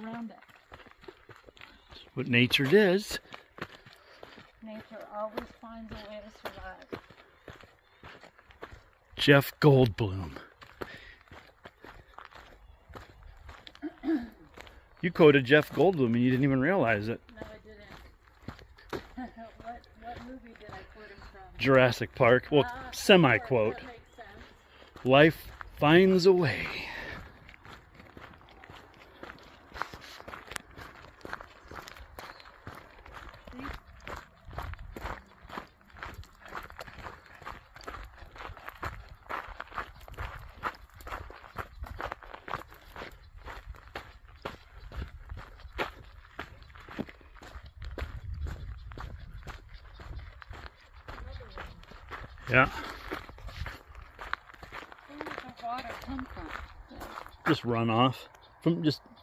around it. That's what nature does. Nature always finds a way to survive. Jeff Goldblum. You quoted Jeff Goldblum and you didn't even realize it. No, I didn't. what movie did I quote him from? Jurassic Park. Well, semi-quote. That makes sense. Life finds a way. Yeah. Where did the water come from? Just runoff from just